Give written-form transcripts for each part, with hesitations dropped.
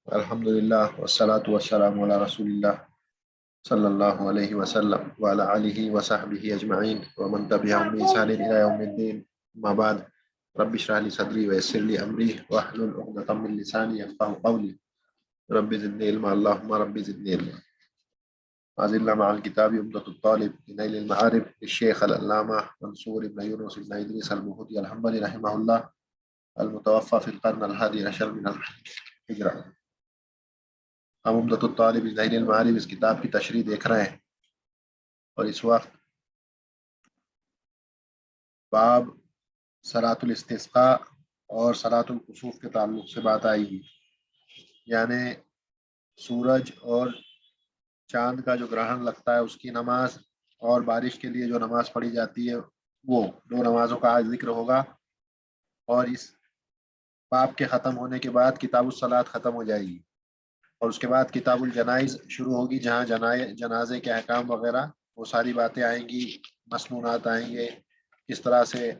الحمدللہ والصلاة والسلام علی رسول اللہ صلی اللہ علیہ وسلم وعلی آلہ وصحبہ اجمعین ومن تبعہم بإحسان الی یوم الدین اما بعد رب اشرح لی صدری ویسر لی امری واحلل عقدۃ من لسانی یفقهوا قولی رب زدنی علما اللہم رب زدنی علما ما زلنا مع الكتاب عمدۃ الطالب لنیل المعارف للشیخ العلامہ منصور بن یونس بن ادریس البہوتی الحنبلی رحمہ اللہ المتوفى في القرن الحادي عشر من الہجرہ۔ ہم عمدۃ الطالب لنیل المعارف اس کتاب کی تشریح دیکھ رہے ہیں اور اس وقت باب صلاۃ الاستسقاء اور صلاۃ الکسوف کے تعلق سے بات آئے گی، یعنی سورج اور چاند کا جو گرہن لگتا ہے اس کی نماز اور بارش کے لیے جو نماز پڑھی جاتی ہے وہ دو نمازوں کا آج ذکر ہوگا، اور اس باب کے ختم ہونے کے بعد کتاب الصلاۃ ختم ہو جائے گی اور اس کے بعد کتاب الجنائز شروع ہوگی، جہاں جنازے کے احکام وغیرہ وہ ساری باتیں آئیں گی، مسنونات آئیں گے، کس طرح سے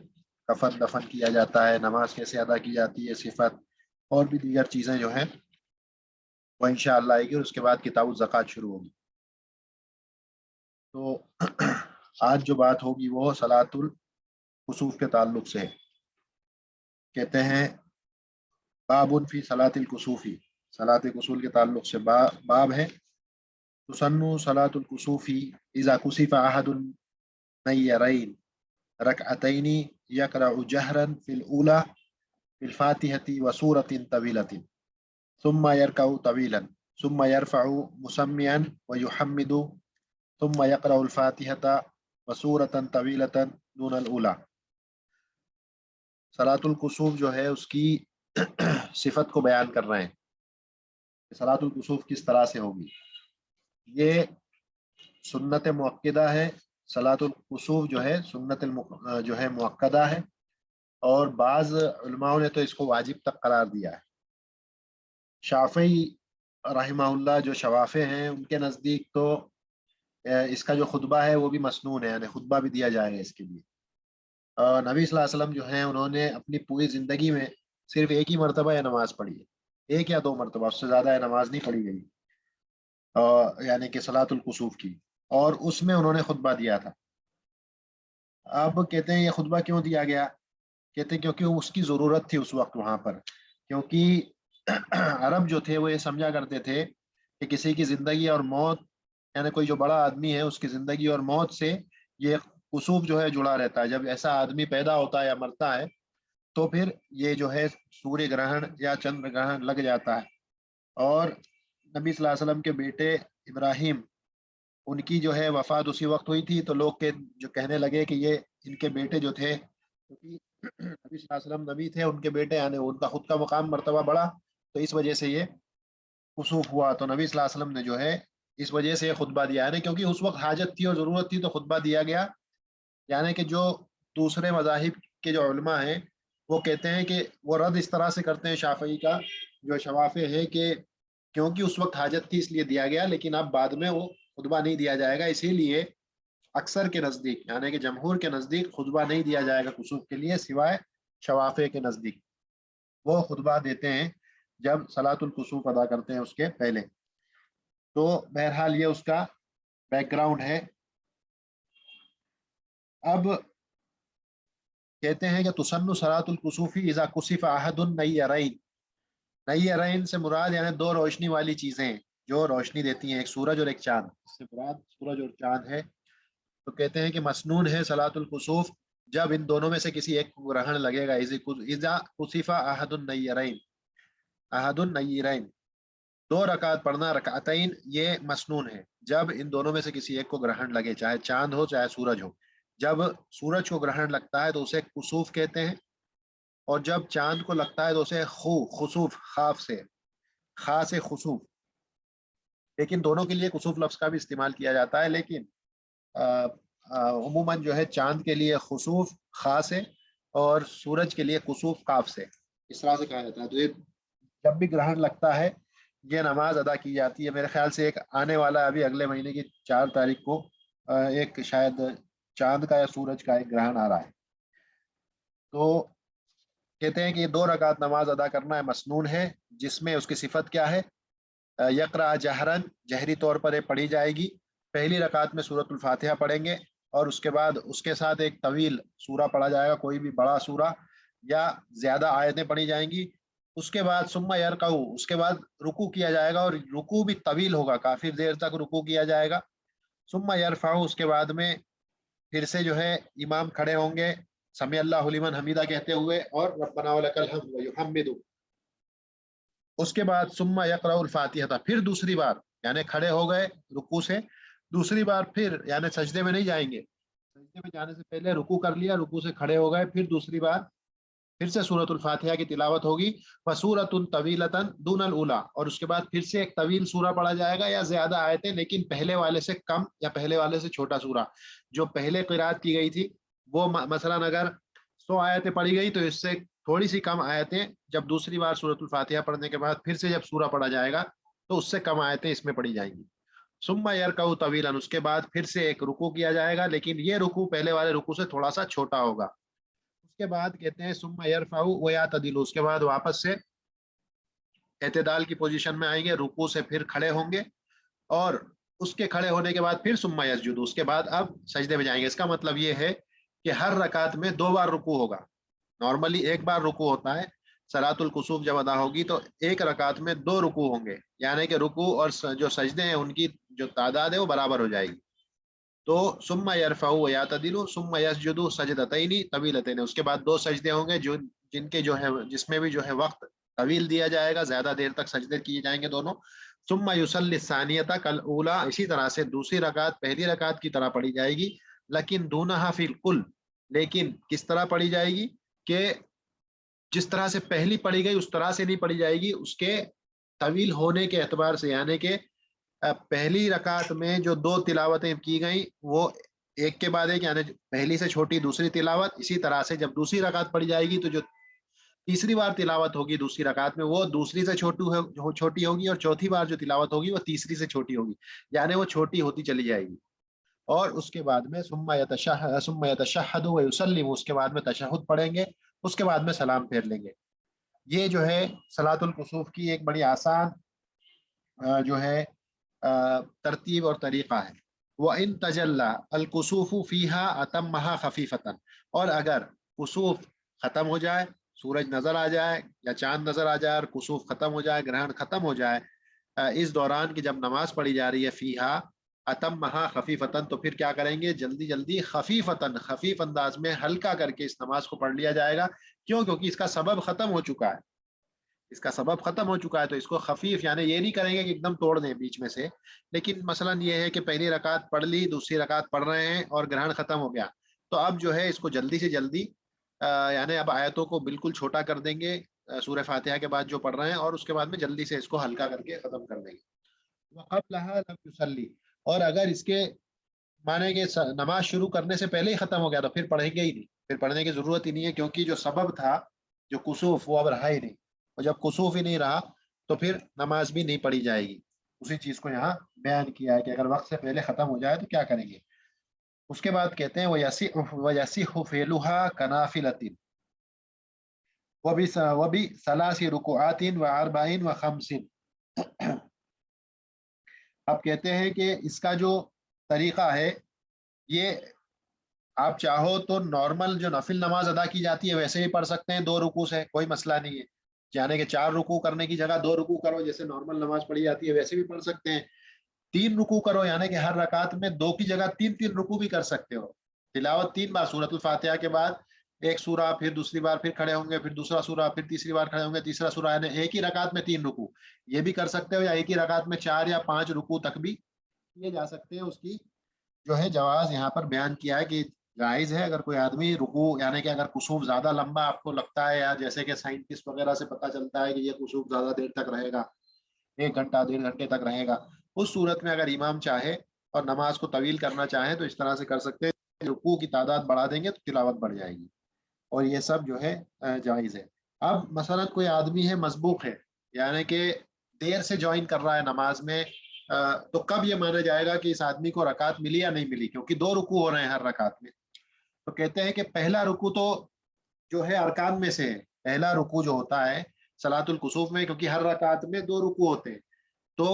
کفن دفن کیا جاتا ہے، نماز کیسے ادا کی جاتی ہے، صفت اور بھی دیگر چیزیں جو ہیں وہ انشاءاللہ آئے گی، اور اس کے بعد کتاب الزکوٰۃ شروع ہوگی۔ تو آج جو بات ہوگی وہ صلاۃ الکسوف کے تعلق سے ہے۔ کہتے ہیں باب فی صلاۃ الکسوفی، صلاۃ کسوف کے تعلق سے باب ہے۔ تسن صلاۃ الکسوف اذا کسف احد النیرین رکعتین یقرأ جہرا فی الاولی فی الفاتحة وسورة طویلة ثم يركع طویلا ثم يرفع مسمعا ويحمد ثم يقرأ الفاتحة وسورة طویلة دون الاولی۔ صلاۃ الکسوف جو ہے اس کی صفت کو بیان کر رہے ہیں کہ صلاۃ الکسوف کس طرح سے ہوگی۔ یہ سنت مؤکدہ ہے، صلاۃ الکسوف جو ہے سنت جو ہے مؤکدہ ہے، اور بعض علماء نے تو اس کو واجب تک قرار دیا ہے۔ شافعی رحمہ اللہ جو شوافع ہیں ان کے نزدیک تو اس کا جو خطبہ ہے وہ بھی مسنون ہے، یعنی خطبہ بھی دیا جائے گا اس کے لیے۔ نبی صلی اللہ علیہ وسلم جو ہیں انہوں نے اپنی پوری زندگی میں صرف ایک ہی مرتبہ یہ نماز پڑھی ہے، ایک یا دو مرتبہ، اس سے زیادہ یہ نماز نہیں پڑھی گئی، یعنی کہ صلاۃ الکسوف کی، اور اس میں انہوں نے خطبہ دیا تھا۔ اب کہتے ہیں یہ خطبہ کیوں دیا گیا؟ کہتے ہیں کیونکہ اس کی ضرورت تھی اس وقت وہاں پر، کیونکہ عرب جو تھے وہ یہ سمجھا کرتے تھے کہ کسی کی زندگی اور موت، یعنی کوئی جو بڑا آدمی ہے اس کی زندگی اور موت سے یہ کسوف جو ہے جڑا رہتا ہے۔ جب ایسا آدمی پیدا ہوتا ہے یا مرتا ہے تو پھر یہ جو ہے سوریہ گرہن یا چندر گرہن لگ جاتا ہے۔ اور نبی صلی اللہ علیہ وسلم کے بیٹے ابراہیم، ان کی جو ہے وفات اسی وقت ہوئی تھی، تو لوگ جو کہنے لگے کہ یہ ان کے بیٹے جو تھے، کیونکہ نبی صلی اللہ علیہ وسلم نبی تھے، ان کے بیٹے یعنی ان کا خود کا مقام مرتبہ بڑا، تو اس وجہ سے یہ کسوف ہوا۔ تو نبی صلی اللہ علیہ وسلم نے جو ہے اس وجہ سے خطبہ دیا، یعنی کیونکہ اس وقت حاجت تھی اور ضرورت تھی تو خطبہ دیا گیا۔ یعنی کہ جو دوسرے مذاہب کے جو علماء ہیں وہ کہتے ہیں کہ وہ رد اس طرح سے کرتے ہیں شافعی کا جو شوافع ہے کہ کیونکہ اس وقت حاجت تھی اس لیے دیا گیا، لیکن اب بعد میں وہ خطبہ نہیں دیا جائے گا، اسی لیے اکثر کے نزدیک یعنی کہ جمہور کے نزدیک خطبہ نہیں دیا جائے گا کسوف کے لیے، سوائے شوافع کے نزدیک وہ خطبہ دیتے ہیں جب صلاۃ الکسوف ادا کرتے ہیں اس کے پہلے۔ تو بہرحال یہ اس کا بیک گراؤنڈ ہے۔ اب کہتے ہیں کہ تسن صلاۃ الکسوف اذا کسف احد النیرین، نیرین سے مراد یعنی دو روشنی والی چیزیں جو روشنی دیتی ہیں، ایک سورج اور ایک چاند، اس سے مراد سورج اور چاند ہے۔ تو کہتے ہیں کہ مسنون ہے صلاۃ الکسوف جب ان دونوں میں سے کسی ایک کو گرہن لگے گا، اذا کسف احد النیرین، احد النیرین، دو رکعت پڑھنا، رکعتین، یہ مسنون ہے جب ان دونوں میں سے کسی ایک کو گرہن لگے، چاہے چاند ہو چاہے سورج ہو۔ جب سورج کو گرہن لگتا ہے تو اسے کسوف کہتے ہیں، اور جب چاند کو لگتا ہے تو اسے خسوف، خاف سے، خا سے خسوف، لیکن دونوں کے لیے کسوف لفظ کا بھی استعمال کیا جاتا ہے، لیکن عموماً جو ہے چاند کے لیے خسوف خا سے اور سورج کے لیے کسوف قاف سے، اس طرح سے کہا جاتا ہے۔ تو یہ جب بھی گرہن لگتا ہے یہ نماز ادا کی جاتی ہے۔ میرے خیال سے ایک آنے والا ابھی اگلے مہینے کی 4 تاریخ کو ایک شاید چاند کا یا سورج کا ایک گرہن آ رہا ہے۔ تو کہتے ہیں کہ یہ 2 رکعت نماز ادا کرنا ہے مسنون ہے، جس میں اس کی صفت کیا ہے؟ یقرأ جہرن، جہری طور پر یہ پڑھی جائے گی. پہلی رکعت میں سورۃ الفاتحہ پڑھیں گے اور اس کے بعد اس کے ساتھ ایک طویل سورہ پڑھا جائے گا، کوئی بھی بڑا سورہ یا زیادہ آیتیں پڑھی جائیں گی. اس کے بعد ثم یرکعو، اس کے بعد رکوع کیا جائے گا اور رکوع بھی طویل ہوگا، کافی دیر تک رکوع کیا جائے گا. ثم یرفعو، اس کے بعد میں پھر سے جو ہے امام کھڑے ہوں گے سمیع اللہ لمن حمیدہ کہتے ہوئے اور ربنا ولک الحمد ویحمد. اس کے بعد ثم یقرأ الفاتحہ، پھر دوسری بار یعنی کھڑے ہو گئے رکوع سے، دوسری بار پھر یعنی سجدے میں نہیں جائیں گے، سجدے میں جانے سے پہلے رکوع کر لیا، رکوع سے کھڑے ہو گئے، پھر دوسری بار پھر سے سورۃ الفاتحہ کی تلاوت ہوگی. وسورۃ طویلۃ دون الاولی، اور اس کے بعد پھر سے ایک طویل سورہ پڑھا جائے گا یا زیادہ آیتیں لیکن پہلے والے سے کم یا پہلے والے سے چھوٹا سورہ. جو پہلے قرات کی گئی تھی وہ مثلا اگر 100 آیتیں پڑھی گئی تو اس سے تھوڑی سی کم آیتیں جب دوسری بار سورۃ الفاتحہ پڑھنے کے بعد پھر سے جب سورہ پڑھا جائے گا تو اس سے کم آیتیں اس میں پڑھی جائیں گی. ثم یرکعو طویلا، اس کے بعد پھر سے ایک رکوع کیا جائے گا لیکن یہ رکوع پہلے والے رکوع سے تھوڑا سا چھوٹا ہوگا. اس کے بعد کہتے ہیں ثم یرفعو ویعتدل، اس کے بعد واپس سے اعتدال کی پوزیشن میں آئیں گے، رکوع سے پھر کھڑے ہوں گے اور اس کے کھڑے ہونے کے بعد پھر ثم یسجد، اس کے بعد اب سجدے میں جائیں گے. اس کا مطلب یہ ہے کہ ہر رکعت میں 2 بار رکوع ہوگا. نارملی 1 بار رکوع ہوتا ہے، صلاۃ الکسوف جب ادا ہوگی تو ایک رکعت میں 2 رکوع ہوں گے، یعنی کہ رکوع اور جو سجدے ہیں ان کی جو تعداد ہے وہ برابر ہو جائے گی. تو ثم یرفعو ویعتدل ثم یسجد سجدتین طویلتین، اس کے بعد 2 سجدے ہوں گے جن کے جو ہے جس میں بھی جو ہے وقت طویل دیا جائے گا، زیادہ دیر تک سجدے کیے جائیں گے دونوں. ثم یصلی الثانیۃ کالاولی، اسی طرح سے دوسری رکعت پہلی رکعت کی طرح پڑھی جائے گی، لیکن دونہا فی الکل، لیکن کس طرح پڑھی جائے گی کہ جس طرح سے پہلی پڑھی گئی اس طرح سے نہیں پڑھی جائے گی، اس کے طویل ہونے کے اعتبار سے، یعنی کہ پہلی رکعت میں جو 2 تلاوتیں کی گئیں وہ ایک کے بعد ایک، یعنی پہلی سے چھوٹی دوسری تلاوت. اسی طرح سے جب دوسری رکعت پڑھی جائے گی تو جو تیسری بار تلاوت ہوگی دوسری رکعت میں وہ دوسری سے چھوٹی ہوگی اور چوتھی بار جو تلاوت ہوگی وہ تیسری سے چھوٹی ہوگی، یعنی وہ چھوٹی ہوتی چلی جائے گی. اور اس کے بعد میں ثم یتشہد ویسلم، اس کے بعد میں تشہد پڑھیں گے، اس کے بعد میں سلام پھیر لیں گے. یہ جو ہے صلاۃ الکسوف کی ایک بڑی آسان جو ہے ترتیب اور طریقہ ہے. وَإِن تَجَلَّى الْكُسُوفُ فِيهَا أَتَمَّهَا خَفِيفَةً، اور اگر کسوف ختم ہو جائے، سورج نظر آ جائے یا چاند نظر آ جائے اور کسوف ختم ہو جائے، گرہن ختم ہو جائے اس دوران کی جب نماز پڑھی جا رہی ہے فیہا اتمہا خفیفتن، تو پھر کیا کریں گے جلدی جلدی خفیفتن، خفیف انداز میں ہلکا کر کے اس نماز کو پڑھ لیا جائے گا. کیوں؟ کیونکہ اس کا سبب ختم ہو چکا ہے، اس کا سبب ختم ہو چکا ہے تو اس کو خفیف یعنی یہ نہیں کریں گے کہ ایک دم توڑ دیں بیچ میں سے. لیکن مثلا یہ ہے کہ پہلی رکعت پڑھ لی، دوسری رکعت پڑھ رہے ہیں اور گرہن ختم ہو گیا، تو اب جو ہے اس کو جلدی سے جلدی یعنی اب آیتوں کو بالکل چھوٹا کر دیں گے سورہ فاتحہ کے بعد جو پڑھ رہے ہیں، اور اس کے بعد میں جلدی سے اس کو ہلکا کر کے ختم کر دیں گے. وَقَبْلَهَا لَمْ يُصَلِّ، اور اگر اس کے مانے کہ نماز شروع کرنے سے پہلے ہی ختم ہو گیا تو پھر پڑھیں گے ہی نہیں، پھر پڑھنے کی ضرورت ہی نہیں ہے، کیونکہ جو سبب تھا جو کسوف وہ اب رہا ہی نہیں، اور جب کسوف ہی نہیں رہا تو پھر نماز بھی نہیں پڑھی جائے گی. اسی چیز کو یہاں بیان کیا ہے کہ اگر وقت سے پہلے ختم ہو جائے تو کیا کریں گے. اس کے بعد کہتے ہیں وَيَصِحُّ فِعْلُهَا كَنَافِلَةٍ وَبِثَلَاثِ رُكُعَاتٍ وَأَرْبَعٍ وَخَمْسٍ. اب کہتے ہیں کہ اس کا جو طریقہ ہے یہ آپ چاہو تو نارمل جو نفل نماز ادا کی جاتی ہے ویسے ہی پڑھ سکتے ہیں، 2 رکوع سے کوئی مسئلہ نہیں ہے، یعنی کہ 4 رکوع کرنے کی جگہ 2 رکوع کرو جیسے نارمل نماز پڑھی جاتی ہے ویسے بھی پڑھ سکتے ہیں. 3 رکوع کرو یعنی کہ ہر رکعت میں 2 کی جگہ 3 رکوع بھی کر سکتے ہو. تلاوت 3 بار سورۃ الفاتحہ کے بعد ایک سورہ، پھر دوسری بار پھر کھڑے ہوں گے، پھر دوسرا سورہ، پھر تیسری بار کھڑے ہوں گے، تیسرا سورہ، یعنی ایک ہی رکعت میں 3 رکوع یہ بھی کر سکتے ہو، یا ایک ہی رکعت میں 4 یا 5 رکوع تک بھی کیے جا سکتے ہیں. اس کی جو ہے جواز یہاں پر بیان کیا ہے کہ جائز ہے. اگر کوئی آدمی رکوع یعنی کہ اگر کسوف زیادہ لمبا آپ کو لگتا ہے، یا جیسے کہ سائنٹسٹ وغیرہ سے پتہ چلتا ہے کہ یہ کسوف زیادہ دیر تک رہے گا، 1 گھنٹہ 1.5 گھنٹے تک رہے گا، اس صورت میں اگر امام چاہے اور نماز کو طویل کرنا چاہے تو اس طرح سے کر سکتے ہیں، رکوع کی تعداد بڑھا دیں گے تو تلاوت بڑھ جائے گی، اور یہ سب جو ہے جائز ہے. اب مثلا کوئی آدمی ہے مسبوق ہے، یعنی کہ دیر سے جوائن کر رہا ہے نماز میں، تو کب یہ مانا جائے گا کہ اس آدمی کو رکعت ملی یا نہیں ملی، کیونکہ 2 رکوع ہو رہے ہیں ہر رکعت میں. تو کہتے ہیں کہ پہلا رکوع تو جو ہے ارکان میں سے ہے، پہلا رکوع جو ہوتا ہے صلاۃ الکسوف میں، کیونکہ ہر رکعت میں 2 رکوع ہوتے ہیں، تو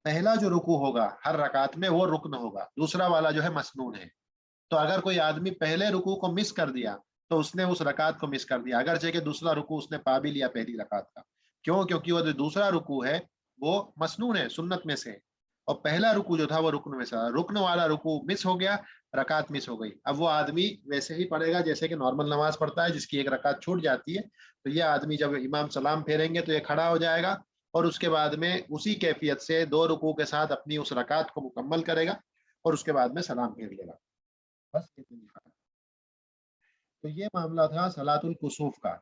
پہلا جو رکوع ہوگا ہر رکعت میں وہ رکن ہوگا، دوسرا والا جو ہے مسنون ہے۔ تو اگر کوئی آدمی پہلے رکوع کو مس کر دیا تو اس نے اس رکعت کو مس کر دیا، اگرچہ کہ دوسرا رکوع اس نے پا بھی لیا پہلی رکعت کا۔ کیوں؟ کیونکہ وہ جو دوسرا رکوع ہے وہ مسنون ہے، سنت میں سے، اور پہلا رکوع جو تھا وہ رکن میں سے، رکن والا رکوع مس ہو گیا، رکعت مس ہو گئی۔ اب وہ آدمی ویسے ہی پڑھے گا جیسے کہ نارمل نماز پڑھتا ہے جس کی ایک رکعت چھوٹ جاتی ہے۔ تو یہ آدمی جب امام سلام پھیریں گے تو یہ کھڑا ہو جائے گا اور اس کے بعد میں اسی کیفیت سے دو رکوع کے ساتھ اپنی اس رکعت کو مکمل کرے گا اور اس کے بعد میں سلام پھیر لے گا، بس اتنی بات۔ تو یہ معاملہ تھا صلاۃ الکسوف کا۔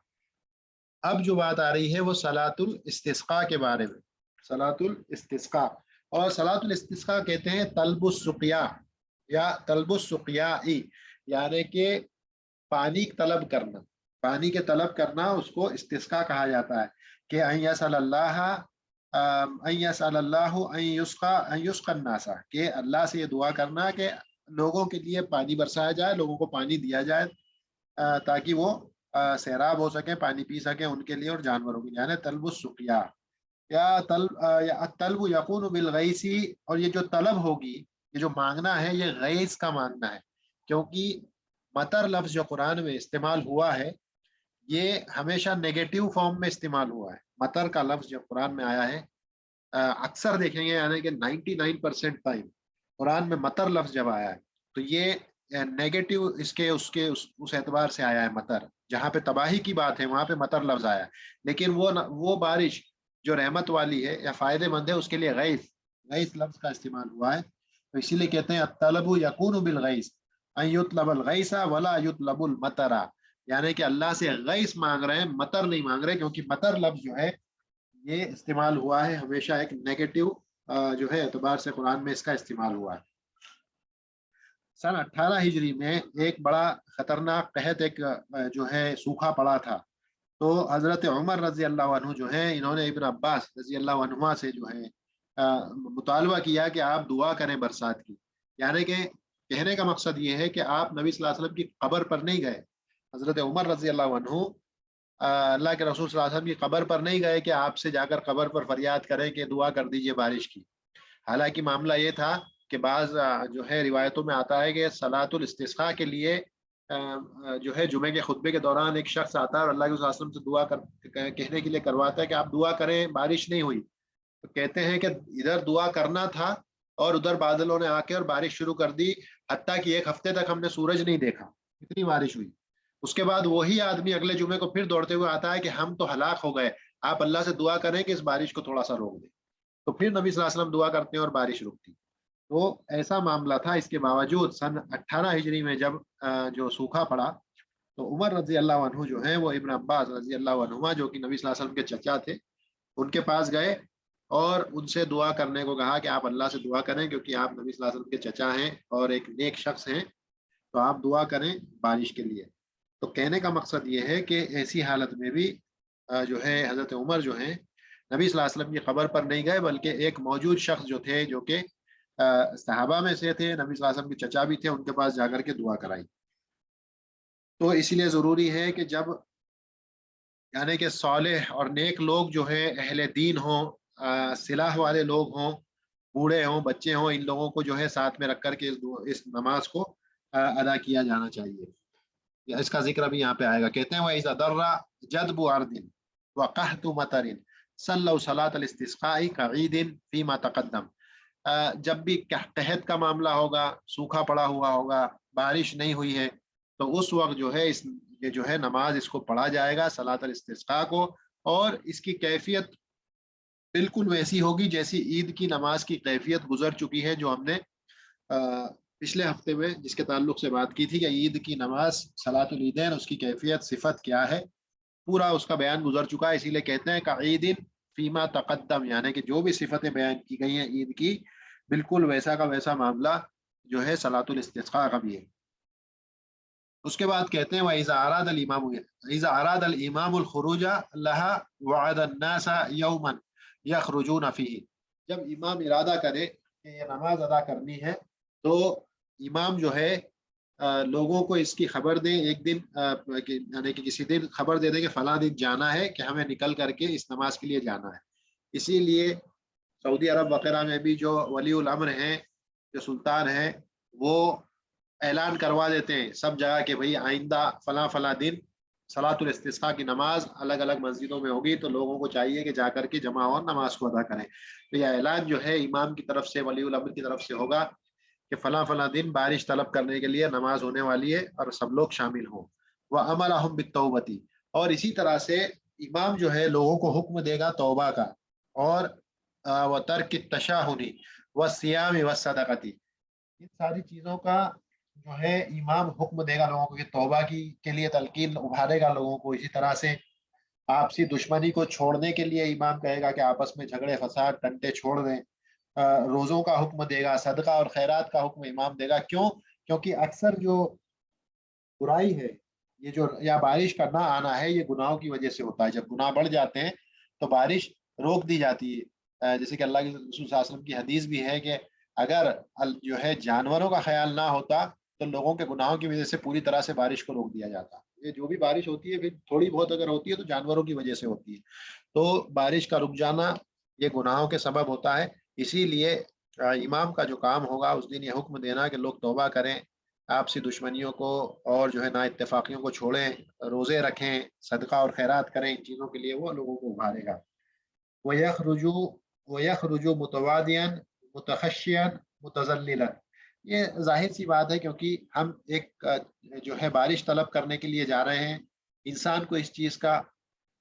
اب جو بات آ رہی ہے وہ صلاۃ الاستسقاء کے بارے میں، صلاۃ الاستسقاء، اور صلاۃ الاستسقاء کہتے ہیں طلب السقیا یا طلب السقیاء، یعنی کہ پانی طلب کرنا، پانی کے طلب کرنا، اس کو استسقاء کہا جاتا ہے کہ ان یسأل اللہ ان یسقى الناس، کہ اللہ سے یہ دعا کرنا کہ لوگوں کے لیے پانی برسایا جائے، لوگوں کو پانی دیا جائے تاکہ وہ سیراب ہو سکیں، پانی پی سکیں ان کے لیے اور جانوروں کے لیے، یعنی طلب السقیا یا طلب یقون بالغیث۔ اور یہ جو طلب ہوگی، یہ جو مانگنا ہے، یہ غیث کا مانگنا ہے، کیونکہ مطر لفظ جو قرآن میں استعمال ہوا ہے یہ ہمیشہ نیگیٹو فارم میں استعمال ہوا ہے۔ مطر کا لفظ جو قرآن میں آیا ہے اکثر دیکھیں گے، یعنی کہ 99% ٹائم قرآن میں مطر لفظ جب آیا ہے تو یہ نیگیٹو اس اعتبار سے آیا ہے۔ مطر جہاں پہ تباہی کی بات ہے وہاں پہ مطر لفظ آیا ہے، لیکن وہ بارش جو رحمت والی ہے یا فائدے مند ہے اس کے لیے غیث لفظ کا استعمال ہوا ہے۔ تو اسی لیے کہتے ہیں الطلب یکون بالغیث ان یطلب الغیث ولا یطلب المطر، یعنی کہ اللہ سے غیث مانگ رہے ہیں، مطر نہیں مانگ رہے، کیونکہ مطر لفظ جو ہے یہ استعمال ہوا ہے ہمیشہ ایک نیگیٹو جو ہے اعتبار سے قرآن میں اس کا استعمال ہوا ہے۔ سن 18 ہجری میں ایک بڑا خطرناک قحط ایک جو ہے سوکھا پڑا تھا، تو حضرت عمر رضی اللہ عنہ جو ہے انہوں نے ابن عباس رضی اللہ عنہما سے جو ہے مطالبہ کیا کہ آپ دعا کریں برسات کی، یعنی کہ کہنے کا مقصد یہ ہے کہ آپ نبی صلی اللہ علیہ وسلم کی قبر پر نہیں گئے، حضرت عمر رضی اللہ عنہ اللہ کے رسول صلی اللہ علیہ وسلم کی قبر پر نہیں گئے کہ آپ سے جا کر قبر پر فریاد کریں کہ دعا کر دیجئے بارش کی۔ حالانکہ معاملہ یہ تھا کہ بعض جو ہے روایتوں میں آتا ہے کہ صلاۃ الاستسقاء کے لیے جو ہے جمعے کے خطبے کے دوران ایک شخص آتا ہے اور اللہ کے رسول صلی اللہ علیہ وسلم سے دعا کہنے کے لیے کرواتا ہے کہ آپ دعا کریں، بارش نہیں ہوئی۔ تو کہتے ہیں کہ ادھر دعا کرنا تھا اور ادھر بادلوں نے آ کے اور بارش شروع کر دی، حتیٰ کہ ایک ہفتے تک ہم نے سورج نہیں دیکھا، اتنی بارش ہوئی۔ اس کے بعد وہی آدمی اگلے جمعے کو پھر دوڑتے ہوئے آتا ہے کہ ہم تو ہلاک ہو گئے، آپ اللہ سے دعا کریں کہ اس بارش کو تھوڑا سا روک دیں۔ تو پھر نبی صلی اللہ علیہ وسلم دعا کرتے ہیں اور بارش رکتی۔ تو ایسا معاملہ تھا۔ اس کے باوجود سن 18 ہجری میں جب جو سوکھا پڑا تو عمر رضی اللہ عنہ جو ہیں وہ ابن عباس رضی اللہ عنہما جو کہ نبی صلی اللہ علیہ وسلم کے چچا تھے ان کے پاس گئے اور ان سے دعا کرنے کو کہا کہ آپ اللہ سے دعا کریں کیونکہ آپ نبی صلی اللہ علیہ وسلم کے چچا ہیں اور ایک نیک شخص ہیں، تو آپ دعا کریں بارش کے لیے۔ تو کہنے کا مقصد یہ ہے کہ ایسی حالت میں بھی جو ہے حضرت عمر جو ہیں نبی صلی اللہ علیہ وسلم کی قبر پر نہیں گئے، بلکہ ایک موجود شخص جو تھے جو کہ صحابہ میں سے تھے، نبی صلی اللہ علیہ وسلم کے چچا بھی تھے، ان کے پاس جا کر کے دعا کرائی۔ تو اس لیے ضروری ہے کہ جب یعنی کہ صالح اور نیک لوگ جو ہے اہل دین ہوں، صلاح والے لوگ ہوں، بوڑھے ہوں، بچے ہوں، ان لوگوں کو جو ہے ساتھ میں رکھ کر کے اس نماز کو ادا کیا جانا چاہیے۔ اس کا ذکر ابھی یہاں پہ آئے گا۔ کہتے ہیں وَإِذَا دَرَّ جَدْبُ عَرْضٍ وَقَحْطُ مَطَرٍ صَلَّوْا صَلَاةَ الِاسْتِسْقَاءِ كَعِيدٍ فِيمَا تَقَدَّمَ۔ جب بھی قحط کا معاملہ ہوگا، سوکھا پڑا ہوا ہوگا، بارش نہیں ہوئی ہے، تو اس وقت جو ہے یہ جو ہے نماز اس کو پڑھا جائے گا صلاۃ الاستسقاء کو، اور اس کی کیفیت بالکل ویسی ہوگی جیسی عید کی نماز کی کیفیت گزر چکی ہے، جو ہم نے پچھلے ہفتے میں جس کے تعلق سے بات کی تھی کہ عید کی نماز صلاۃ العیدین اس کی کیفیت صفت کیا ہے، پورا اس کا بیان گزر چکا ہے۔ اسی لیے کہتے ہیں کہ عید فیما تقدم، یعنی کہ جو بھی صفتیں بیان کی گئی ہیں عید کی، بالکل ویسا کا ویسا معاملہ جو ہے صلاۃ الاستسقاء کا بھی ہے۔ اس کے بعد کہتے ہیں وَإِذَا أَرَادَ الْإِمَامُ الْخُرُوجَ لَهَا وَعَدَ النَّاسَ يَوْمًا يَخْرُجُونَ فِيهِ۔ جب امام ارادہ کرے کہ یہ نماز ادا کرنی ہے تو امام جو ہے لوگوں کو اس کی خبر دیں ایک دن، یعنی کہ کسی دن خبر دے دیں کہ فلاں دن جانا ہے، کہ ہمیں نکل کر کے اس نماز کے لیے جانا ہے۔ اسی لیے سعودی عرب وغیرہ میں بھی جو ولی الامر ہیں، جو سلطان ہیں، وہ اعلان کروا دیتے ہیں سب جگہ کہ بھئی آئندہ فلاں فلاں دن صلاۃ الاستسقاء کی نماز الگ الگ مسجدوں میں ہوگی، تو لوگوں کو چاہیے کہ جا کر کے جمع ہو اور نماز کو ادا کریں۔ تو یہ اعلان جو ہے امام کی طرف سے، ولی الامر کی طرف سے ہوگا کہ فلاں فلاں دن بارش طلب کرنے کے لیے نماز ہونے والی ہے اور سب لوگ شامل ہوں۔ وَأَمَرَهُم بِالتَّوْبَةِ، اور اسی طرح سے امام جو ہے لوگوں کو حکم دے گا توبہ کا، اور وَتَرْكِ التَّشَاهُنِ وَالصِّيَامِ وَالصَّدَقَةِ، ان ساری چیزوں کا جو ہے امام حکم دے گا لوگوں کو کہ توبہ کی کے لیے تلقین ابھارے گا لوگوں کو۔ اسی طرح سے آپسی دشمنی کو چھوڑنے کے لیے امام کہے گا کہ آپس میں جھگڑے فساد ٹنٹے چھوڑ دیں۔ روزوں کا حکم دے گا، صدقہ اور خیرات کا حکم امام دے گا۔ کیوں؟ کیونکہ اکثر جو برائی ہے، یہ جو یا بارش کا نہ آنا ہے، یہ گناہوں کی وجہ سے ہوتا ہے۔ جب گناہ بڑھ جاتے ہیں تو بارش روک دی جاتی ہے۔ جیسے کہ اللہ کے رسول صلی اللہ علیہ وسلم کی حدیث بھی ہے کہ اگر جو ہے جانوروں کا خیال نہ ہوتا تو لوگوں کے گناہوں کی وجہ سے پوری طرح سے بارش کو روک دیا جاتا۔ یہ جو بھی بارش ہوتی ہے پھر تھوڑی بہت اگر ہوتی ہے تو جانوروں کی وجہ سے ہوتی ہے، تو بارش کا رک جانا یہ گناہوں کے سبب ہوتا ہے۔ اسی لیے امام کا جو کام ہوگا اس دن یہ حکم دینا کہ لوگ توبہ کریں، آپسی دشمنیوں کو اور جو ہے نا اتفاقیوں کو چھوڑیں، روزے رکھیں، صدقہ اور خیرات کریں۔ ان چیزوں کے لیے وہ لوگوں کو ابھارے گا۔ وَيَخْرُجُ مُتَوَادِيًا مُتَخَشِّيًا مُتَذَلِّلًا، یہ ظاہر سی بات ہے کیونکہ ہم ایک جو ہے بارش طلب کرنے کے لیے جا رہے ہیں۔ انسان کو اس چیز کا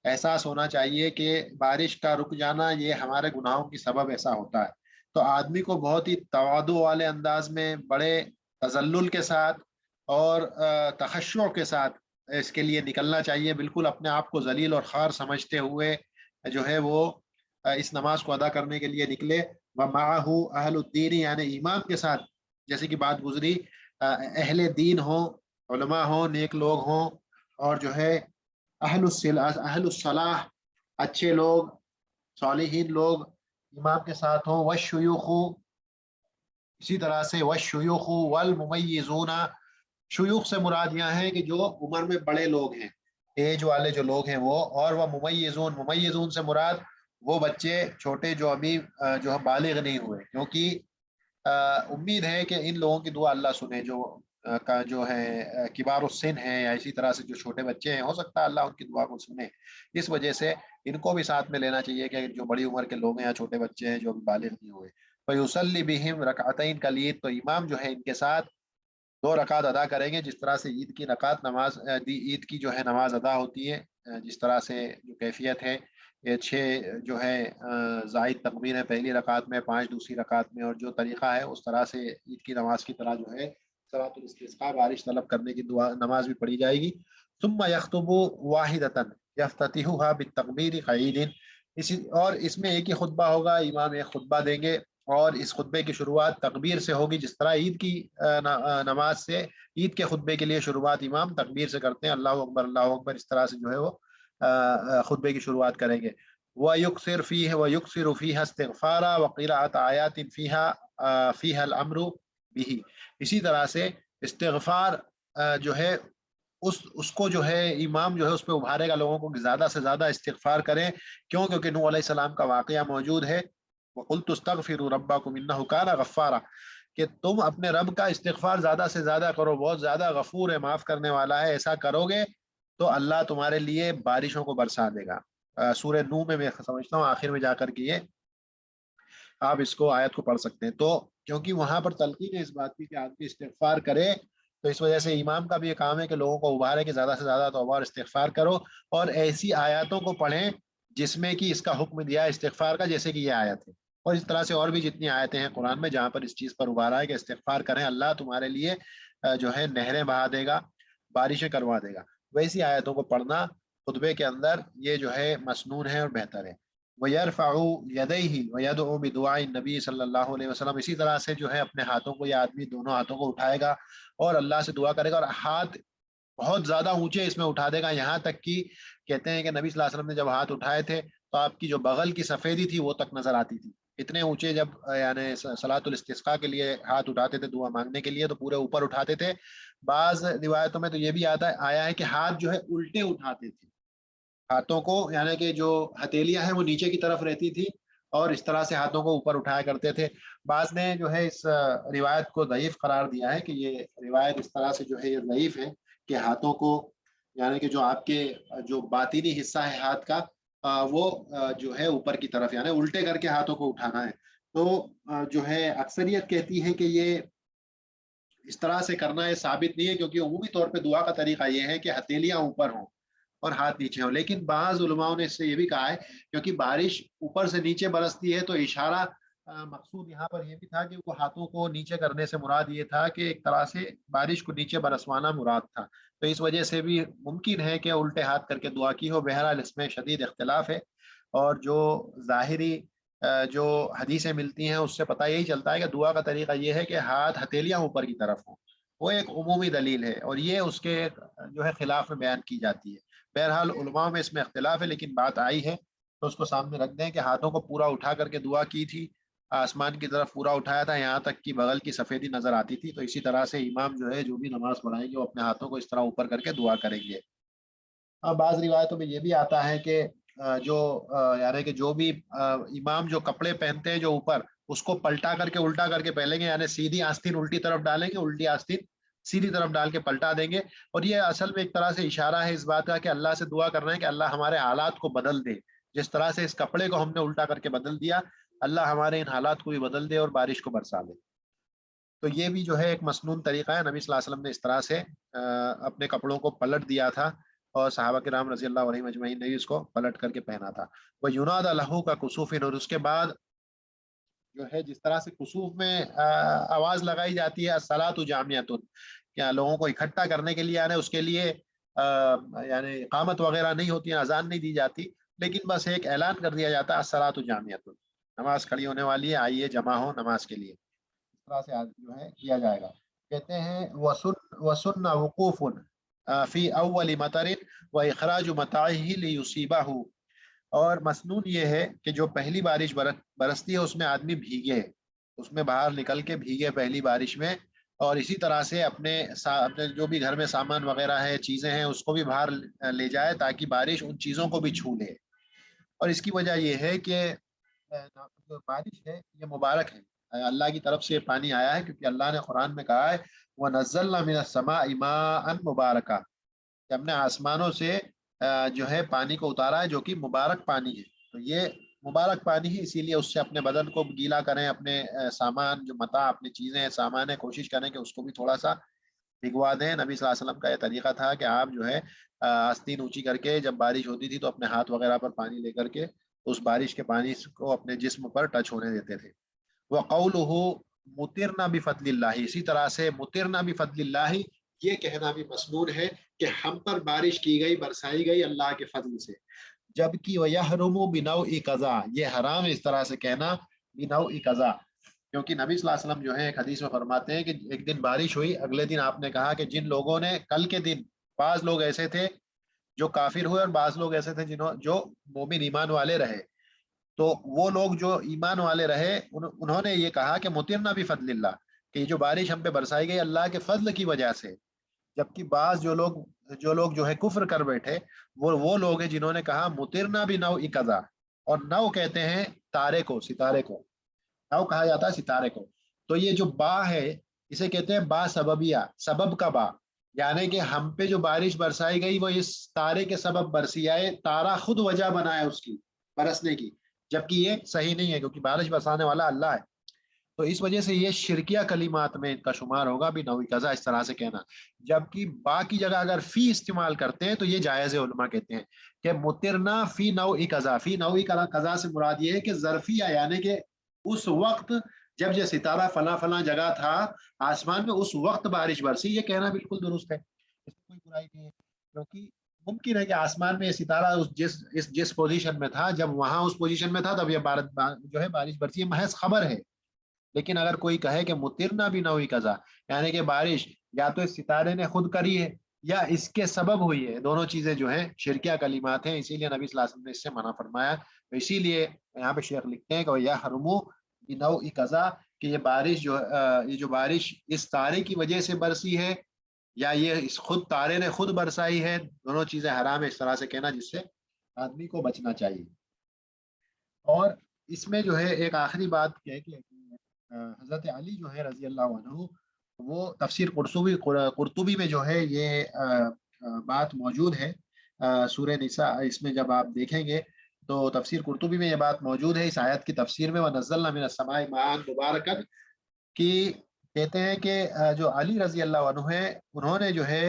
احساس ہونا چاہیے کہ بارش کا رک جانا یہ ہمارے گناہوں کی سبب ایسا ہوتا ہے۔ تو آدمی کو بہت ہی تواضع والے انداز میں، بڑے تذلل کے ساتھ اور تخشع کے ساتھ اس کے لیے نکلنا چاہیے، بالکل اپنے آپ کو ذلیل اور خوار سمجھتے ہوئے جو ہے وہ اس نماز کو ادا کرنے کے لیے نکلے۔ وَمَعَهُ أَهْلُ الدِّينِ، یعنی امام کے ساتھ جیسے کہ بات گزری اہل دین ہوں، علماء ہوں، نیک لوگ ہوں، اور جو ہے اہل الصلاح، اچھے لوگ، صالحین لوگ امام کے ساتھ ہوں۔ والشیوخ، اسی طرح سے والشیوخ والممیزون، شیوخ سے مراد یہاں ہے کہ جو عمر میں بڑے لوگ ہیں، ایج والے جو لوگ ہیں وہ، اور وہ ممیزون، ممیزون سے مراد وہ بچے چھوٹے جو ابھی جو بالغ نہیں ہوئے، کیونکہ امید ہے کہ ان لوگوں کی دعا اللہ سنے، جو کا جو ہے کبار السن ہے، یا اسی طرح سے جو چھوٹے بچے ہیں، ہو سکتا ہے اللہ ان کی دعا کو سنے۔ اس وجہ سے ان کو بھی ساتھ میں لینا چاہیے کہ جو بڑی عمر کے لوگ ہیں یا چھوٹے بچے ہیں جو بالغ نہیں ہوئے۔ فیصلی بہم رکعتین کالعید، تو امام جو ہے ان کے ساتھ 2 رکعت ادا کریں گے، جس طرح سے عید کی رکعت نماز عید کی جو ہے نماز ادا ہوتی ہے، جس طرح سے جو کیفیت ہے، یہ 6 جو ہے زائد تکبیر ہے پہلی رکعت میں، 5 دوسری رکعت میں، اور جو طریقہ ہے اس طرح سے عید کی نماز کی طرح جو ہے صلاۃ الاستسقاء بارش طلب کرنے کی دعا نماز بھی پڑھی جائے گی۔ ثم یخطب واحدۃ یفتتحها بالتکبیر قعید، اور اس میں ایک ہی خطبہ ہوگا، امام ایک خطبہ دیں گے، اور اس خطبے کی شروعات تکبیر سے ہوگی، جس طرح عید کی نماز سے، عید کے خطبے کے لیے شروعات امام تکبیر سے کرتے ہیں، اللہ اکبر اللہ اکبر، اس طرح سے جو ہے وہ خطبے کی شروعات کریں گے۔ وَيُكْثِرُ فِيهَا اسْتِغْفَارًا وَقِرَاءَةَ آيَاتٍ فِيهَا الْأَمْرُ بِهِ، اسی طرح سے استغفار جو ہے اس کو جو ہے امام جو ہے اس پہ ابھارے گا لوگوں کو کہ زیادہ سے زیادہ استغفار کریں۔ کیوں؟ کیونکہ نوح علیہ السلام کا واقعہ موجود ہے، وَقُلْتُ اسْتَغْفِرُوا رَبَّكُمْ إِنَّهُ كَانَ غَفَّارًا، کہ تم اپنے رب کا استغفار زیادہ سے زیادہ کرو، بہت زیادہ غفور ہے، معاف کرنے والا ہے، ایسا کرو گے تو اللہ تمہارے لیے بارشوں کو برسا دے گا۔ سورہ نوح میں سمجھتا ہوں آخر میں جا کر کے یہ آپ اس کو آیت کو پڑھ سکتے ہیں۔ تو کیونکہ وہاں پر تلقین ہے اس بات کی کہ آدمی استغفار کرے، تو اس وجہ سے امام کا بھی یہ کام ہے کہ لوگوں کو ابھارے کہ زیادہ سے زیادہ توبہ اور استغفار کرو، اور ایسی آیاتوں کو پڑھیں جس میں کہ اس کا حکم دیا ہے استغفار کا، جیسے کہ یہ آیت ہے، اور اس طرح سے اور بھی جتنی آیتیں ہیں قرآن میں جہاں پر اس چیز پر ابھارا ہے کہ استغفار کریں، اللہ تمہارے لیے جو ہے نہریں بہا دے گا، بارشیں کروا دے گا، ویسی آیتوں کو پڑھنا خطبے کے اندر یہ جو ہے مسنون ہے اور بہتر ہے۔ وَيَرْفَعُ يَدَيْهِ وَيَدْعُو بِدُعَاءِ النَّبِي صلی اللہ علیہ وسلم، اسی طرح سے جو ہے اپنے ہاتھوں کو، یہ آدمی دونوں ہاتھوں کو اٹھائے گا اور اللہ سے دعا کرے گا، اور ہاتھ بہت زیادہ اونچے اس میں اٹھا دے گا، یہاں تک کہ کہتے ہیں کہ نبی صلی اللہ علیہ وسلم نے جب ہاتھ اٹھائے تھے تو آپ کی جو بغل کی سفیدی تھی وہ تک نظر آتی تھی، اتنے اونچے جب یعنی صلاۃ الاستسقاء کے لیے ہاتھ اٹھاتے تھے دعا مانگنے کے لیے تو پورے اوپر اٹھاتے تھے۔ بعض روایتوں میں تو یہ بھی آیا ہے کہ ہاتھ جو ہے الٹے اٹھاتے تھے، ہاتھوں کو، یعنی کہ جو ہتھیلیاں ہیں وہ نیچے کی طرف رہتی تھی اور اس طرح سے ہاتھوں کو اوپر اٹھایا کرتے تھے. بعض نے جو ہے اس روایت کو ضعیف قرار دیا ہے کہ یہ روایت اس طرح سے جو ہے یہ ضعیف ہے کہ ہاتھوں کو یعنی کہ جو آپ کے جو باطنی حصہ ہے ہاتھ کا وہ جو ہے اوپر کی طرف یعنی الٹے کر کے ہاتھوں کو اٹھانا ہے. تو جو ہے اکثریت کہتی ہے کہ یہ اس طرح سے کرنا یہ ثابت نہیں ہے کیونکہ عمومی طور پہ دعا کا طریقہ یہ ہے کہ ہتھیلیاں اوپر ہوں اور ہاتھ نیچے ہوں. لیکن بعض علماء نے اس سے یہ بھی کہا ہے کیونکہ بارش اوپر سے نیچے برستی ہے تو اشارہ مقصود یہاں پر یہ بھی تھا کہ وہ ہاتھوں کو نیچے کرنے سے مراد یہ تھا کہ ایک طرح سے بارش کو نیچے برسوانا مراد تھا. تو اس وجہ سے بھی ممکن ہے کہ الٹے ہاتھ کر کے دعا کی ہو. بہرحال اس میں شدید اختلاف ہے اور جو ظاہری جو حدیثیں ملتی ہیں اس سے پتہ یہی چلتا ہے کہ دعا کا طریقہ یہ ہے کہ ہاتھ ہتھیلیاں اوپر کی طرف ہوں. وہ ایک عمومی دلیل ہے اور یہ اس کے جو ہے خلاف میں بیان کی جاتی ہے. بہرحال علماء میں اس میں اختلاف ہے لیکن بات آئی ہے تو اس کو سامنے رکھ دیں کہ ہاتھوں کو پورا اٹھا کر کے دعا کی تھی, آسمان کی طرف پورا اٹھایا تھا یہاں تک کہ بغل کی سفیدی نظر آتی تھی. تو اسی طرح سے امام جو ہے جو بھی نماز پڑھائیں گے وہ اپنے ہاتھوں کو اس طرح اوپر کر کے دعا کریں گے. بعض روایتوں میں یہ بھی آتا ہے کہ جو یعنی کہ جو بھی امام جو کپڑے پہنتے ہیں جو اوپر اس کو پلٹا کر کے الٹا کر کے پہنیں گے یعنی سیدھی آستین الٹی طرف ڈالیں گے, الٹی آستین سیدھی طرف ڈال کے پلٹا دیں گے. اور یہ اصل میں ایک طرح سے اشارہ ہے اس بات کا کہ اللہ سے دعا کرنا ہے کہ اللہ ہمارے حالات کو بدل دے. جس طرح سے اس کپڑے کو ہم نے الٹا کر کے بدل دیا اللہ ہمارے ان حالات کو بھی بدل دے اور بارش کو برسا دے. تو یہ بھی جو ہے ایک مسنون طریقہ ہے. نبی صلی اللہ علیہ وسلم نے اس طرح سے اپنے کپڑوں کو پلٹ دیا تھا اور صحابہ کرام رضی اللہ علیہ مجمعین نے بھی اس کو پلٹ کر کے پہنا تھا. وہ یناد لہو کا کسوف, اور اس کے بعد جو ہے جس طرح سے کسوف میں آواز لگائی جاتی ہے الصلاۃ جامعۃ, کیا لوگوں کو اکٹھا کرنے کے لیے یعنی اس کے لیے یعنی اقامت وغیرہ نہیں ہوتی, اذان نہیں دی جاتی لیکن بس ایک اعلان کر دیا جاتا ہے الصلاۃ جامعۃ, نماز کھڑی ہونے والی ہے آئیے جمع ہو نماز کے لیے. اس طرح سے جو ہے کیا جائے گا. کہتے ہیں وسن وقوف فی اول مطر و اخراج متاعہ لیصیبہ, اور مسنون یہ ہے کہ جو پہلی بارش برستی ہے اس میں آدمی بھیگے, اس میں باہر نکل کے بھیگے پہلی بارش میں, اور اسی طرح سے اپنے جو بھی گھر میں سامان وغیرہ ہے چیزیں ہیں اس کو بھی باہر لے جائے تاکہ بارش ان چیزوں کو بھی چھو لے. اور اس کی وجہ یہ ہے کہ جو بارش ہے یہ مبارک ہے, اللہ کی طرف سے یہ پانی آیا ہے کیونکہ اللہ نے قرآن میں کہا ہے وَنَزَّلْنَا مِنَ السَّمَاءِ مَاءً مُبَارَكًا, کہ ہم نے آسمانوں سے جو ہے پانی کو اتارا ہے جو کہ مبارک پانی ہے. تو یہ مبارک پانی ہی اسی لیے اس سے اپنے بدن کو گیلا کریں, اپنے سامان جو متاع اپنی چیزیں سامان ہے کوشش کریں کہ اس کو بھی تھوڑا سا بھگوا دیں. نبی صلی اللہ علیہ وسلم کا یہ طریقہ تھا کہ آپ جو ہے آستین اونچی کر کے جب بارش ہوتی تھی تو اپنے ہاتھ وغیرہ پر پانی لے کر کے اس بارش کے پانی کو اپنے جسم پر ٹچ ہونے دیتے تھے. وَقَوْلُهُ مُطِرْنَا بِفَضْلِ اللَّهِ, اسی طرح سے مُطِرْنَا بِفَضْلِ اللَّهِ یہ کہنا بھی مسنون ہے کہ ہم پر بارش کی گئی برسائی گئی اللہ کے فضل سے. جبکہ وَيَحْرُمُ بِنَوْءِ قَضَا, یہ حرام ہے اس طرح سے کہنا بِنَوْءِ قَضَا, کیونکہ نبی صلی اللہ علیہ وسلم جو ہے ایک حدیث میں فرماتے ہیں کہ ایک دن بارش ہوئی, اگلے دن آپ نے کہا کہ جن لوگوں نے کل کے دن, بعض لوگ ایسے تھے جو کافر ہوئے اور بعض لوگ ایسے تھے جو مومن ایمان والے رہے, تو وہ لوگ جو ایمان والے رہے انہوں نے یہ کہا کہ مطرنا بفضل اللہ, کہ یہ جو بارش ہم پہ برسائی گئی اللہ کے فضل کی وجہ سے. جبکہ بعض جو لوگ جو ہے کفر کر بیٹھے وہ لوگ ہیں جنہوں نے کہا مطرنا بنوء قضا, اور نو کہتے ہیں تارے کو, ستارے کو نو کہا جاتا ہے ستارے کو. تو یہ جو با ہے اسے کہتے ہیں با سببیہ, سبب کا با, یعنی کہ ہم پہ جو بارش برسائی گئی وہ اس تارے کے سبب برسی آئے, تارا خود وجہ بنا ہے اس کی برسنے کی, جبکہ یہ صحیح نہیں ہے کیونکہ بارش برسانے والا اللہ ہے. تو اس وجہ سے یہ شرکیہ کلمات میں ان کا شمار ہوگا بھی نوی قضا اس طرح سے کہنا. جبکہ با کی جگہ اگر فی استعمال کرتے ہیں تو یہ جائز ہے. علماء کہتے ہیں کہ مطرنا فی نوع قضا, فی نوع قضا سے مراد یہ ہے کہ ظرفیہ, یعنی کہ اس وقت جب یہ ستارہ فلاں فلاں جگہ تھا آسمان میں اس وقت بارش برسی, یہ کہنا بالکل درست ہے, اس میں کوئی برائی نہیں ہے. کیونکہ ممکن ہے کہ آسمان میں یہ ستارہ جس پوزیشن میں تھا جب وہاں اس پوزیشن میں تھا تب یہ جو ہے بارش برسی, محض خبر ہے. لیکن اگر کوئی کہے کہ مطرنا بنوء قضا, یعنی کہ بارش یا تو اس ستارے نے خود کری ہے یا اس کے سبب ہوئی ہے, دونوں چیزیں جو ہیں شرکیہ کلمات ہیں, اسی لیے نبی صلی اللہ علیہ وسلم نے اس سے منع فرمایا. تو اسی لیے یہاں پہ شیخ لکھتے ہیں کہ یحرم بنوء قضا, کہ یہ جو بارش اس تارے کی وجہ سے برسی ہے یا یہ اس خود تارے نے خود برسائی ہے, دونوں چیزیں حرام ہے اس طرح سے کہنا, جس سے آدمی کو بچنا چاہیے. اور اس میں جو ہے ایک آخری بات کیا ہے کہ حضرت علی جو ہے رضی اللہ عنہ، وہ تفسیر قرطبی میں جو ہے یہ بات موجود ہے، سورہ نساء اس میں جب آپ دیکھیں گے تو تفسیر قرطبی میں یہ بات موجود ہے اس آیت کی تفسیر میں، وَنَزَّلْنَا مِنَ السَّمَاءِ مَاءً مُبَارَكًا، کہ کہتے ہیں کہ جو علی رضی اللہ عنہ ہے انہوں نے جو ہے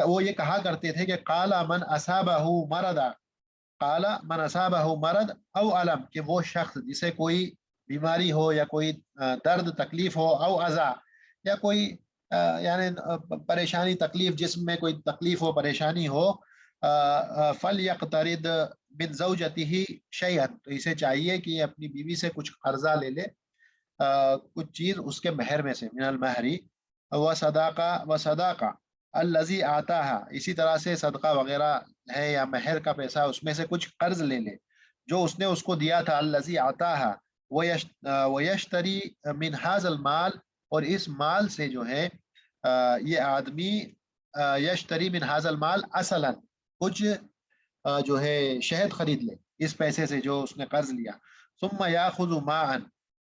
وہ یہ کہا کرتے تھے کہ قال من اصابہ مرض، قال من اصابہ مرض او علم، کہ وہ شخص جسے کوئی بیماری ہو یا کوئی درد تکلیف ہو، او اذا، یا کوئی یعنی پریشانی تکلیف، جسم میں کوئی تکلیف ہو پریشانی ہو، فلیقترض من زوجته شیئا، تو اسے چاہیے کہ اپنی بیوی سے کچھ قرضہ لے لے، کچھ چیز اس کے مہر میں سے، من المہری و صداقہ الذی آتا ہے، اسی طرح سے صدقہ وغیرہ ہے یا مہر کا پیسہ اس میں سے کچھ قرض لے لے جو اس نے اس کو دیا تھا، الذی آتا ہے ویشتری من ھذا المال، اور اس مال سے جو ہے یہ آدمی یشتری من ھذا المال اصلا، کچھ جو ہے شہد خرید لے اس پیسے سے جو اس نے قرض لیا، ثم یاخذ ماء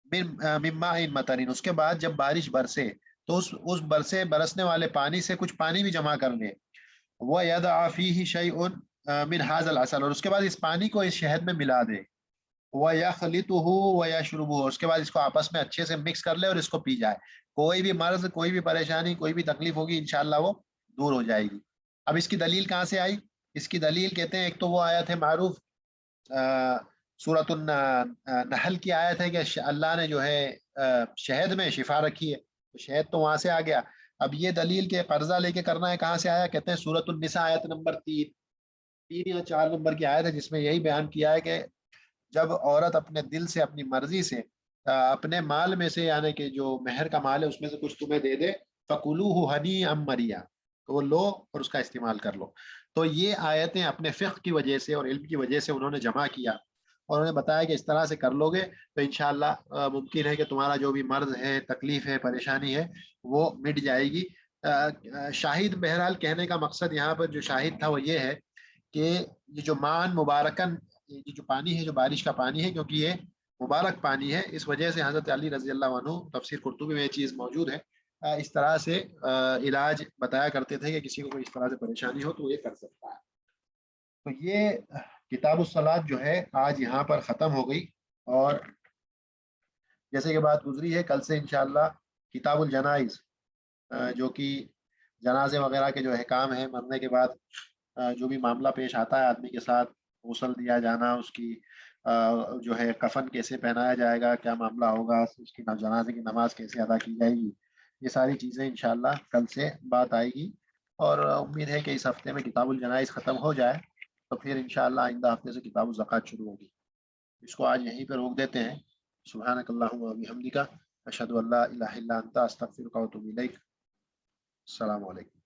من ماء مطر، اس کے بعد جب بارش برسے تو اس برسنے والے پانی سے کچھ پانی بھی جمع کر لے، وَيَدْعَ فِيهِ شَيْءٌ مِنْ هَذَا الْعَسَلِ، اور اس کے بعد اس پانی کو اس شہد میں ملا دے، وَيَخْلِطُهُ وَيَشْرُبُهُ، اس کے بعد اس کو آپس میں اچھے سے مکس کر لے اور اس کو پی جائے، کوئی بھی مرض، کوئی بھی پریشانی، کوئی بھی تکلیف ہوگی انشاءاللہ وہ دور ہو جائے گی۔ اب اس کی دلیل کہاں سے آئی؟ اس کی دلیل کہتے ہیں ایک تو وہ آیت ہے معروف سورۃ النحل کی آیت ہے کہ اللہ نے جو ہے شہد میں شفا رکھی ہے، تو شہد تو وہاں سے آ گیا۔ اب یہ دلیل کے قرضہ لے کے کرنا ہے کہاں سے آیا؟ کہتے ہیں سورۃ النساء آیت نمبر 3 یا 4 نمبر کی آیت ہے، جس میں یہی بیان کیا ہے کہ جب عورت اپنے دل سے اپنی مرضی سے اپنے مال میں سے، یعنی کہ جو مہر کا مال ہے اس میں سے کچھ تمہیں دے دے، فَقُلُوهُ هَنِيئًا مَرِيئًا، تو وہ لو اور اس کا استعمال کر لو۔ تو یہ آیتیں اپنے فقہ کی وجہ سے اور علم کی وجہ سے انہوں نے جمع کیا اور انہوں نے بتایا کہ اس طرح سے کر لو گے تو انشاءاللہ ممکن ہے کہ تمہارا جو بھی مرض ہے، تکلیف ہے، پریشانی ہے، وہ مٹ جائے گی۔ شاہد بہرحال کہنے کا مقصد یہاں پر جو شاہد تھا وہ یہ ہے کہ یہ جو مان مبارکن، یہ جو پانی ہے، جو بارش کا پانی ہے، کیونکہ یہ مبارک پانی ہے، اس وجہ سے حضرت علی رضی اللہ عنہ تفسیر قرطبی میں یہ چیز موجود ہے، اس طرح سے علاج بتایا کرتے تھے کہ کسی کو کوئی اس طرح سے پریشانی ہو تو یہ کر سکتا ہے۔ تو یہ کتاب الصلاۃ جو ہے آج یہاں پر ختم ہو گئی، اور جیسے کہ بات گزری ہے کل سے انشاءاللہ کتاب الجنائز، جو کہ جنازے وغیرہ کے جو احکام ہیں، مرنے کے بعد جو بھی معاملہ پیش آتا ہے آدمی کے ساتھ، غسل دیا جانا، اس کی جو ہے کفن کیسے پہنایا جائے گا، کیا معاملہ ہوگا، اس کی جنازے کی نماز کیسے ادا کی جائے گی، یہ ساری چیزیں انشاءاللہ کل سے بات آئے گی، اور امید ہے کہ اس ہفتے میں کتاب الجنائز ختم ہو جائے تو پھر انشاءاللہ آئندہ ہفتے سے کتاب الزکوٰۃ شروع ہوگی۔ اس کو آج یہیں پہ روک دیتے ہیں۔ سبحانک اللہم و بحمدک، اشہد ان لا الہ الا انت، استغفرک و اتوب الیک۔ السلام علیکم۔